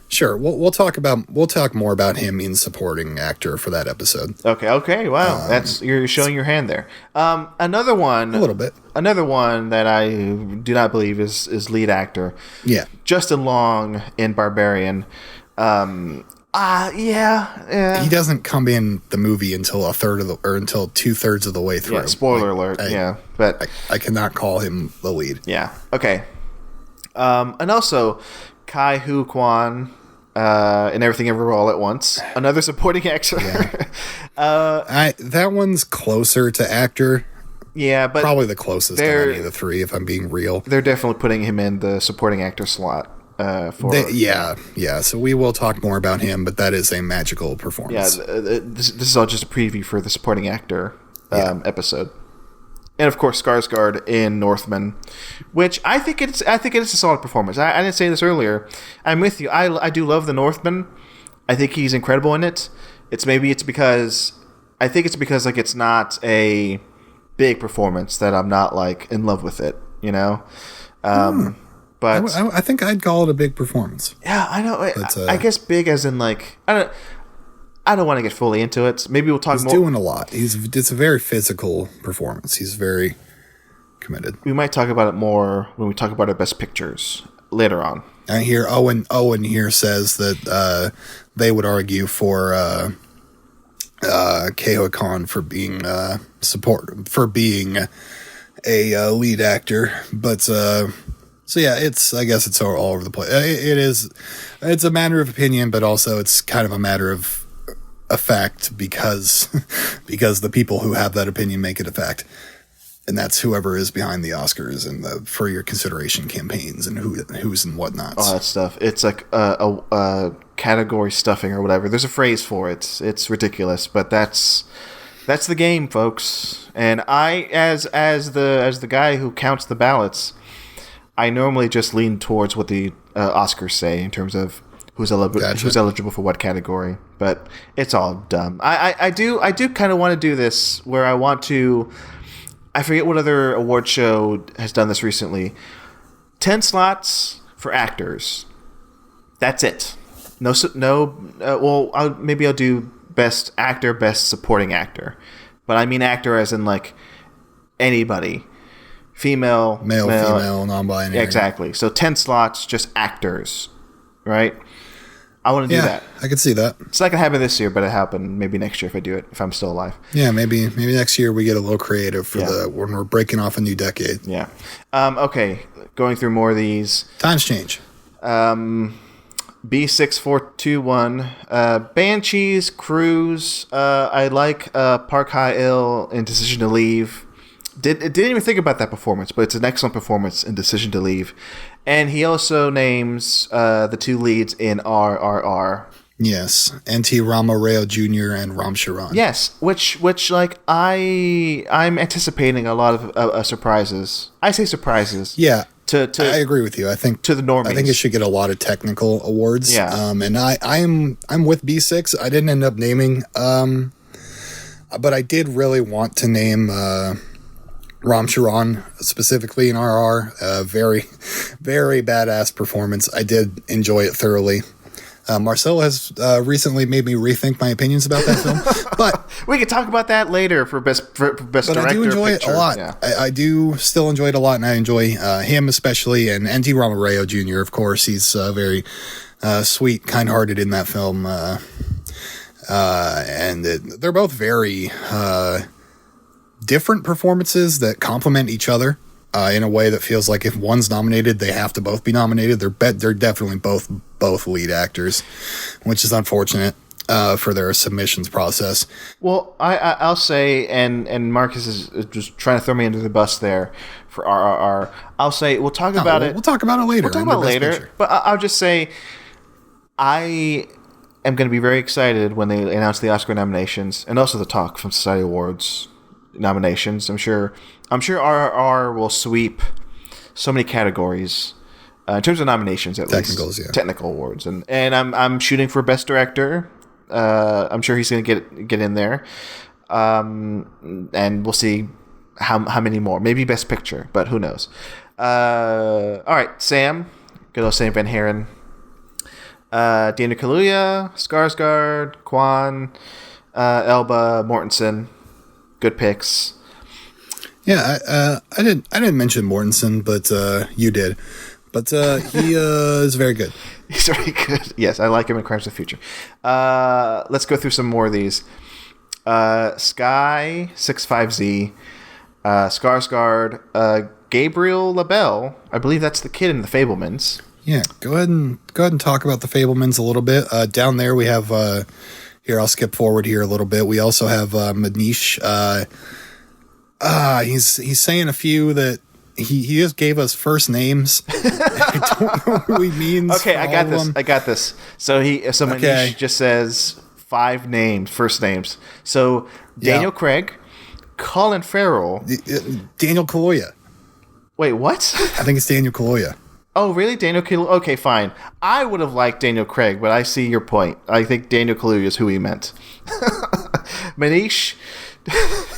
Sure. We'll talk more about him in supporting actor for that episode. Okay. Wow, you're showing your hand there. Another one, a little bit. Another one that I do not believe is lead actor. Yeah, Justin Long in Barbarian. Yeah. He doesn't come in the movie until until 2/3 of the way through. Yeah, spoiler alert. But I cannot call him the lead. Yeah. Okay. And also Kai Hu Kwan in Everything Everywhere All at Once, another supporting actor. Yeah. That one's closer to actor. Yeah, but probably the closest of any of the three, if I'm being real. They're definitely putting him in the supporting actor slot. So we will talk more about him, but that is a magical performance. Yeah, this is all just a preview for the supporting actor episode, and of course Skarsgård in Northman, which I think it is a solid performance. I didn't say this earlier. I'm with you. I do love the Northman. I think he's incredible in it. It's because like it's not a big performance that I'm not like in love with it. you know. But I think I'd call it a big performance. Yeah, I know. But, I guess big as in like I don't want to get fully into it. Maybe we'll talk more. He's doing a lot. It's a very physical performance. He's very committed. We might talk about it more when we talk about our best pictures later on. I hear Owen here says that they would argue for Keho Khan for being a lead actor, but so yeah, I guess it's all over the place. It's a matter of opinion, but also it's kind of a matter of a fact because the people who have that opinion make it a fact. And that's whoever is behind the Oscars and the for your consideration campaigns and who's and whatnot. All that stuff. It's like a category stuffing or whatever. There's a phrase for it. It's ridiculous, but that's the game, folks. And I, as the guy who counts the ballots, I normally just lean towards what the Oscars say in terms of who's eligible for what category. But it's all dumb. I do kind of want to do this where I want to. I forget what other award show has done this recently. 10 slots for actors. That's it. Maybe I'll do best actor, best supporting actor. But I mean actor as in like anybody. Male, female, non-binary. Exactly. So 10 slots, just actors. Right? I want to do that. I could see that. It's not going to happen this year, but it'll happen maybe next year if I do it, if I'm still alive. Yeah, maybe next year we get a little creative for when we're breaking off a new decade. Yeah. Okay, going through more of these. Times change. B6421. Banshees, Cruise. I like Park Hae-il in Decision to Leave. Didn't even think about that performance, but it's an excellent performance in Decision to Leave. And he also names the two leads in RRR. Yes, N.T. Rama Rao Jr. and Ram Charan. Yes, which like I'm anticipating a lot of surprises. I say surprises. Yeah, I agree with you. I think to the normies. I think it should get a lot of technical awards. Yeah. And I'm with B6. I didn't end up naming, but I did really want to name. Ram Charan specifically in RR, very, very badass performance. I did enjoy it thoroughly. Marcelo has recently made me rethink my opinions about that film, but we can talk about that later for best director. I do enjoy picture. It a lot. Yeah. I do still enjoy it a lot, and I enjoy him especially, and N.T. Rama Rao Jr. Of course, he's very sweet, kind-hearted in that film, and they're both very. Different performances that complement each other in a way that feels like if one's nominated, they have to both be nominated. They're definitely both lead actors, which is unfortunate for their submissions process. Well, I'll say, and Marcus is just trying to throw me under the bus there for RRR. I'll say we'll talk about it. We'll talk about it later. We'll talk about it later. Picture. But I'll just say I am going to be very excited when they announce the Oscar nominations and also the talk from Society Awards nominations. I'm sure RRR will sweep so many categories in terms of nominations, at least technical awards, and I'm shooting for best director. I'm sure he's going to get in there, and we'll see how many more. Maybe best picture, but who knows? All right, Sam, good old Sam Van Haren, Daniel Kaluuya, Skarsgård, Kwan, Elba, Mortensen. Good picks. Yeah, I didn't mention Mortensen, but you did. But he is very good. He's very good. Yes, I like him in Crimes of the Future. Let's go through some more of these. Sky 65Z, Skarsgård, Gabriel LaBelle. I believe that's the kid in The Fabelmans. Yeah, go ahead and talk about The Fabelmans a little bit. Down there we have. Here, I'll skip forward here a little bit. We also have Manish. He's saying a few that he just gave us first names. I don't know who he means. Okay, I got this. So Manish just says 5 names, first names. So Daniel Craig, Colin Farrell, Daniel Kaluuya. Wait, what? I think it's Daniel Kaluuya. Oh, really? Daniel Kaluuya? Okay, fine. I would have liked Daniel Craig, but I see your point. I think Daniel Kaluuya is who he meant. Manish,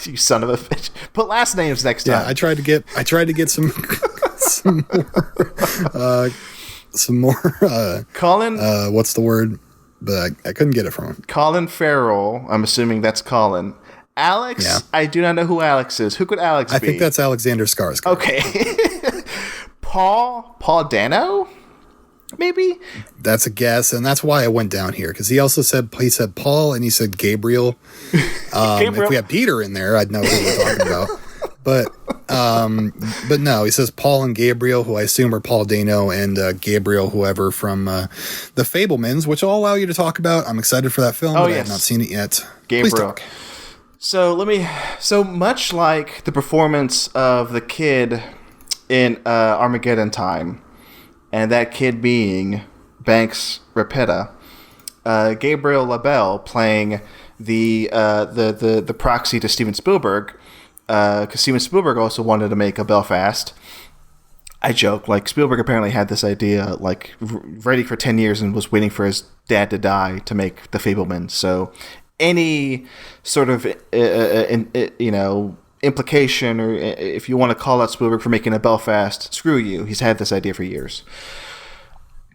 you son of a bitch. Put last names next time. Yeah, I tried to get some some more. Colin. What's the word? But I couldn't get it from him. Colin Farrell. I'm assuming that's Colin. Alex. Yeah. I do not know who Alex is. Who could Alex be? I think that's Alexander Skarsgård. Okay. Paul Dano. Maybe that's a guess, and that's why I went down here because he said Paul and he said Gabriel. Gabriel. If we had Peter in there, I'd know who we're talking about. But no, he says Paul and Gabriel, who I assume are Paul Dano and Gabriel, whoever from The Fabelmans, which I'll allow you to talk about. I'm excited for that film, but I have not seen it yet. Gabriel. So much like the performance of the kid in Armageddon Time. And that kid being Banks Rapetta, Gabriel LaBelle playing the proxy to Steven Spielberg, because Steven Spielberg also wanted to make a Belfast. I joke, like Spielberg apparently had this idea like ready for 10 years and was waiting for his dad to die to make The Fabelmans. So any sort of implication, or if you want to call out Spielberg for making a Belfast, screw you. He's had this idea for years.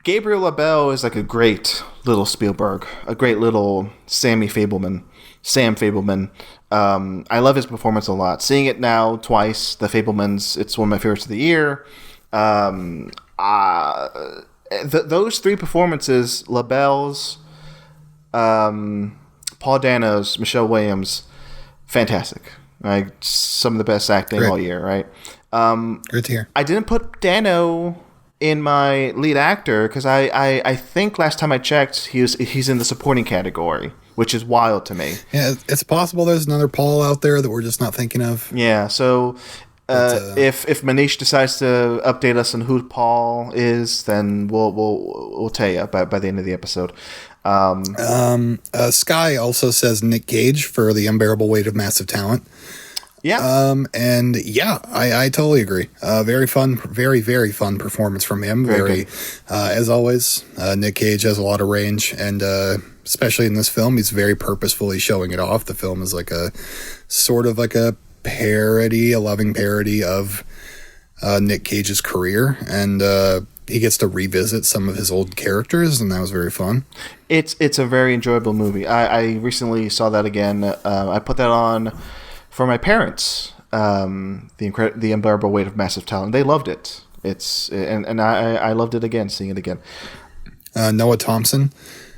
Gabriel LaBelle is like a great little Spielberg, a great little Sam Fabelman. I love his performance a lot. Seeing it now twice, The Fabelmans, it's one of my favorites of the year. Those three performances, LaBelle's, Paul Dano's, Michelle Williams, fantastic. Like some of the best acting all year, right? Good to hear. I didn't put Dano in my lead actor because I think last time I checked he's in the supporting category, which is wild to me. Yeah, it's possible there's another Paul out there that we're just not thinking of. Yeah, so if Manish decides to update us on who Paul is, then we'll tell you by the end of the episode. Sky also says Nick Cage for The Unbearable Weight of Massive Talent. Yeah. And yeah, I totally agree. Very fun, very, very fun performance from him. Very as always, Nick Cage has a lot of range, and especially in this film, he's very purposefully showing it off. The film is like a sort of like a parody, a loving parody of Nick Cage's career, and he gets to revisit some of his old characters, and that was very fun. It's a very enjoyable movie. I recently saw that again. I put that on for my parents. The Unbearable Weight of Massive Talent. They loved it. And I loved it again, seeing it again. Noah Thompson.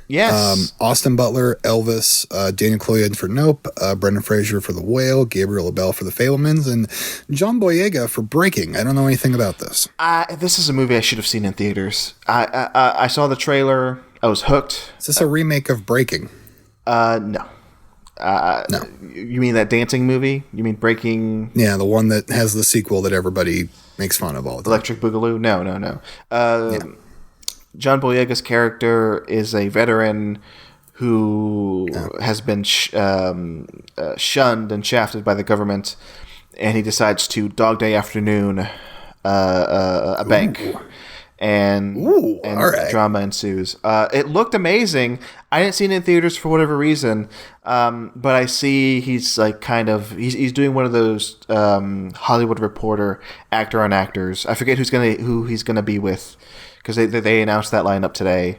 Yes. Austin Butler, Elvis, Daniel Kaluuya for Nope, Brendan Fraser for The Whale, Gabriel LaBelle for The Fabelmans, and John Boyega for Breaking. I don't know anything about this. This is a movie I should have seen in theaters. I saw the trailer. I was hooked. Is this a remake of Breaking? No. No. You mean that dancing movie? You mean Breaking? Yeah, the one that has the sequel that everybody makes fun of all the time. Electric Boogaloo? No. John Boyega's character is a veteran who has been shunned and shafted by the government, and he decides to Dog Day Afternoon a bank. And right. Drama ensues. It looked amazing. I didn't see it in theaters for whatever reason, but I see he's like he's doing one of those Hollywood Reporter actor on actors. I forget who he's gonna be with, because they announced that lineup today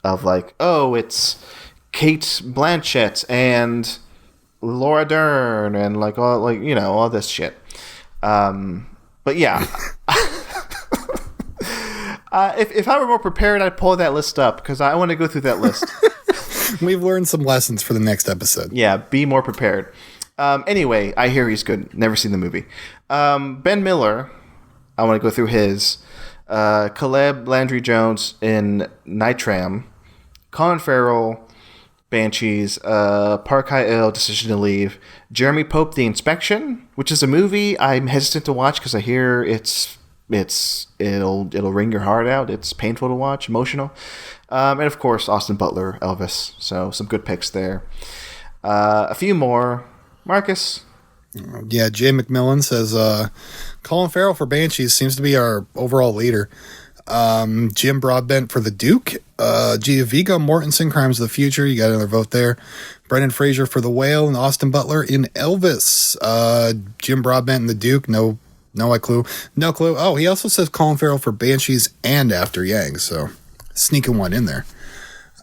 of like, oh, it's Kate Blanchett and Laura Dern and like all this shit. But yeah. If I were more prepared, I'd pull that list up because I want to go through that list. We've learned some lessons for the next episode. Yeah, be more prepared. Anyway, I hear he's good. Never seen the movie. Ben Miller, I want to go through his. Caleb Landry Jones in Nitram. Colin Farrell, Banshees. Park Hye-il, Decision to Leave. Jeremy Pope, The Inspection, which is a movie I'm hesitant to watch because I hear it'll wring your heart out. It's painful to watch, emotional. And of course, Austin Butler, Elvis. So some good picks there. A few more. Marcus. Yeah, Jay McMillan says Colin Farrell for Banshees seems to be our overall leader. Jim Broadbent for The Duke. Viggo Mortensen, Crimes of the Future. You got another vote there. Brendan Fraser for The Whale, and Austin Butler in Elvis. Jim Broadbent and The Duke. No No clue. No clue. Oh, he also says Colin Farrell for Banshees and After Yang, so sneaking one in there.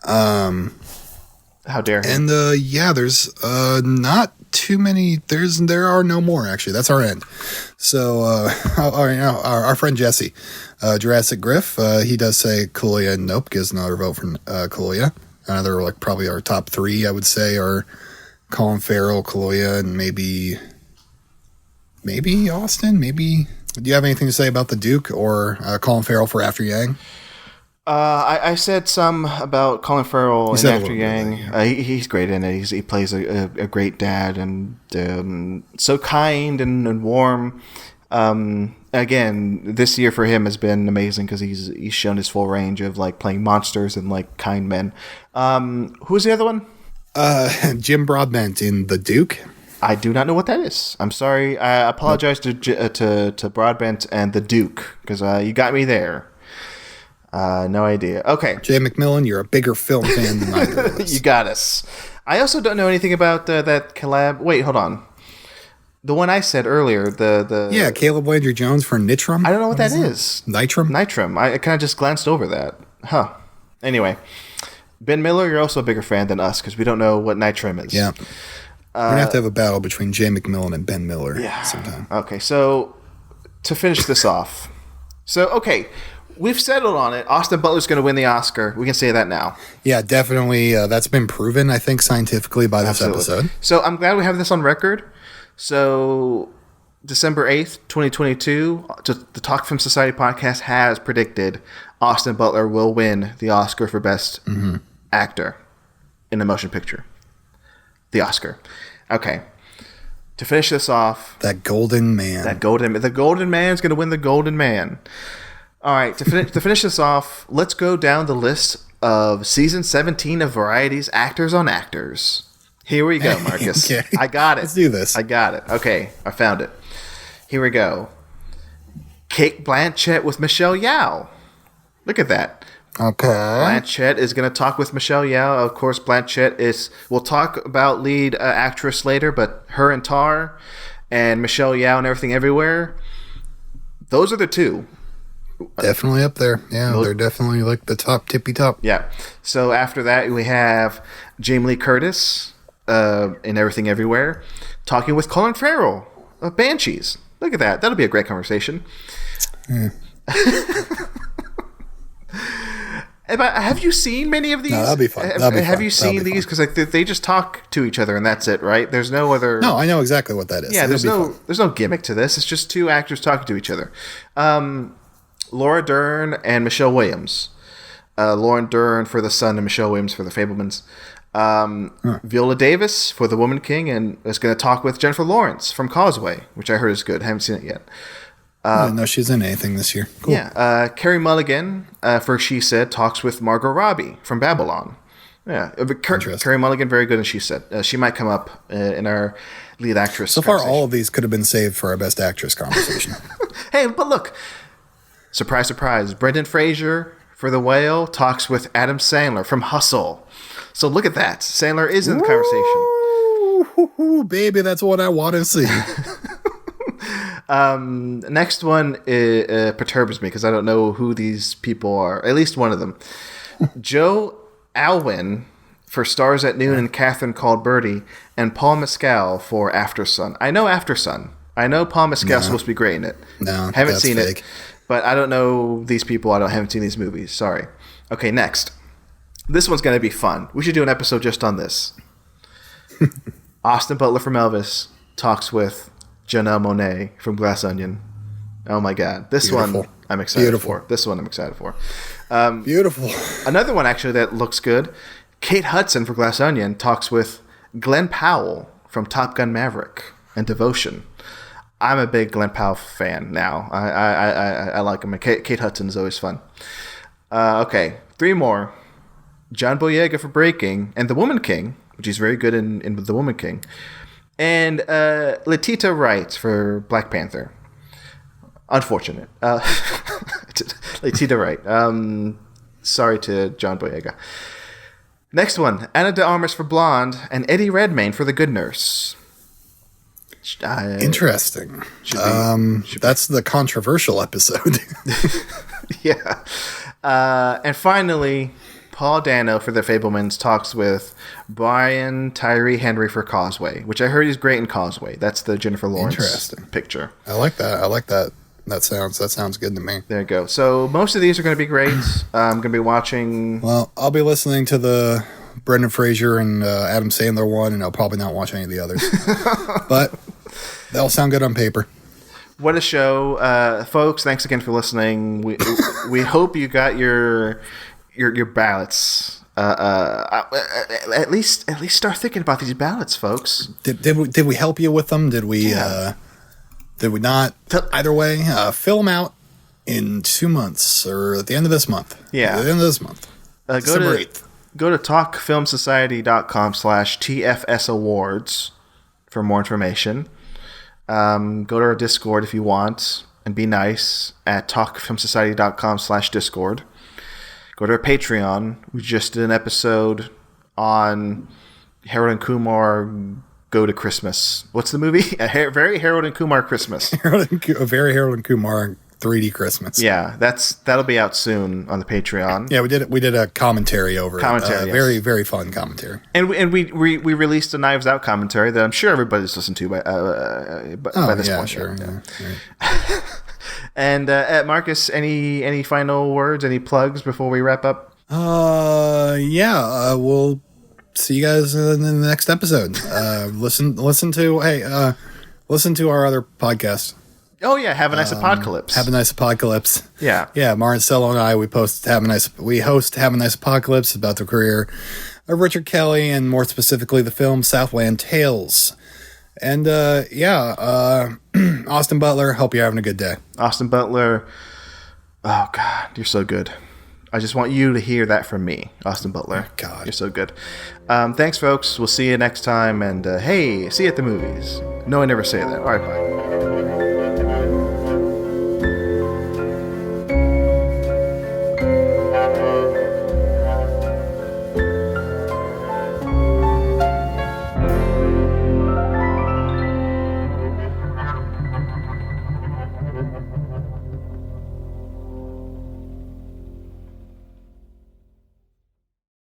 How dare he? And there's not too many. There are no more, actually. That's our end. So our friend Jesse, Jurassic Griff, he does say Kaluuya and Nope, gives another vote for Kaluuya. They're like probably our top three, I would say, are Colin Farrell, Kaluuya, and maybe Austin. Maybe. Do you have anything to say about the Duke or Colin Farrell for After Yang? I said some about Colin Farrell in After Yang. He's great in it. He plays a great dad and so kind and warm. Again, this year for him has been amazing because he's shown his full range of like playing monsters and like kind men. Who's the other one? Jim Broadbent in The Duke. I do not know what that is. I'm sorry. I apologize to Broadbent and The Duke because you got me there. No idea. Okay. Jay McMillan, you're a bigger film fan than either of us. You got us. I also don't know anything about that collab. Wait, hold on. The one I said earlier, Yeah, Caleb Landry Jones for Nitram. I don't know what that is. Nitram? Nitram. I kind of just glanced over that. Huh. Anyway. Ben Miller, you're also a bigger fan than us because we don't know what Nitram is. Yeah. We're going to have a battle between Jay McMillan and Ben Miller sometime. Okay, so to finish this off. So, okay. We've settled on it. Austin Butler's going to win the Oscar. We can say that now. Yeah, definitely. That's been proven, I think, scientifically by this episode. So I'm glad we have this on record. So December 8th, 2022, the Talk Film Society podcast has predicted Austin Butler will win the Oscar for Best Actor in a Motion Picture. The Oscar. Okay. To finish this off. That golden man. The golden man's going to win the golden man. All right, to finish this off, let's go down the list of season 17 of Variety's Actors on Actors. Here we go, Marcus. Okay. I got it. Let's do this. I got it. Okay, I found it. Here we go. Cate Blanchett with Michelle Yeoh. Look at that. Okay. Blanchett is going to talk with Michelle Yeoh. Of course, Blanchett is... We'll talk about lead actress later, but her and Tar and Michelle Yeoh and Everything Everywhere, those are the two. Definitely up there. Yeah, they're definitely like the top tippy top. Yeah. So after that, we have Jamie Lee Curtis in Everything Everywhere talking with Colin Farrell of Banshees. Look at that. That'll be a great conversation. Yeah. But have you seen many of these? No, that'll be fun. Have you seen these? Because like they just talk to each other and that's it, right? There's no other. No, I know exactly what that is. Yeah, there's no gimmick to this. It's just two actors talking to each other. Laura Dern and Michelle Williams. Laura Dern for The Sun and Michelle Williams for The Fabelmans. Viola Davis for The Woman King and is going to talk with Jennifer Lawrence from Causeway, which I heard is good. I haven't seen it yet. I didn't know she's in anything this year. Cool. Yeah. Carey Mulligan for She Said talks with Margot Robbie from Babylon. Yeah. Carey Mulligan, very good in She Said. She might come up in our lead actress. So far, all of these could have been saved for our best actress conversation. Hey, but look. Surprise, surprise. Brendan Fraser for The Whale talks with Adam Sandler from Hustle. So look at that. Sandler is in the conversation. Ooh, baby, that's what I want to see. Next one perturbs me because I don't know who these people are. At least one of them. Joe Alwyn for Stars at Noon and Catherine Called Birdie, and Paul Mescal for After Sun. I know After Sun. I know Paul Mescal's supposed to be great in it. No, haven't seen fake. it. But I don't know these people. I haven't seen these movies. Sorry. Okay, next. This one's going to be fun. We should do an episode just on this. Austin Butler from Elvis talks with Janelle Monáe from Glass Onion. Oh my God. This one I'm excited for. This one I'm excited for. Beautiful. Another one actually that looks good. Kate Hudson for Glass Onion talks with Glenn Powell from Top Gun Maverick and Devotion. I'm a big Glenn Powell fan now. I like him. Kate Hudson is always fun. Okay, three more. John Boyega for Breaking and The Woman King, which he's very good in The Woman King. And Letitia Wright for Black Panther. Unfortunate. Letitia Wright. Sorry to John Boyega. Next one. Anna de Armas for Blonde and Eddie Redmayne for The Good Nurse. Interesting. That's the controversial episode. Yeah. And finally, Paul Dano for The Fablemans talks with Brian Tyree Henry for Causeway, which I heard he's great in Causeway. That's the Jennifer Lawrence picture. I like that. That sounds good to me. There you go. So most of these are going to be great. I'm going to be watching. Well, I'll be listening to the Brendan Fraser and Adam Sandler one, and I'll probably not watch any of the others. But they'll sound good on paper. What a show, folks! Thanks again for listening. We hope you got your ballots. At least start thinking about these ballots, folks. Did we help you with them? Did we? Yeah. Did we not? Either way, fill them out in 2 months or at the end of this month. Yeah. At the end of this month. December 8th. Go to talkfilmsociety.com/TFSAwards for more information. Go to our Discord if you want and be nice at talkfilmsociety.com/Discord. Go to our Patreon. We just did an episode on Harold and Kumar Go to Christmas. What's the movie? Very Harold and Kumar Christmas. A very Harold and Kumar 3D Christmas. Yeah, that'll be out soon on the Patreon. Yeah, we did a commentary over it. Yes. Very, very fun commentary. And we released a Knives Out commentary that I'm sure everybody's listened to by this point. Sure. Yeah. And Marcus, any final words, any plugs before we wrap up? We'll see you guys in the next episode. Listen to our other podcast. Oh yeah, Have a Nice Apocalypse. Have a Nice Apocalypse. Yeah. Yeah, Marcelo and I we host Have a Nice Apocalypse about the career of Richard Kelly and more specifically the film Southland Tales. And Austin Butler, hope you're having a good day. Austin Butler, oh God, you're so good. I just want you to hear that from me, Austin Butler. Oh, God. You're so good. Thanks, folks. We'll see you next time. And hey, see you at the movies. No, I never say that. All right, bye.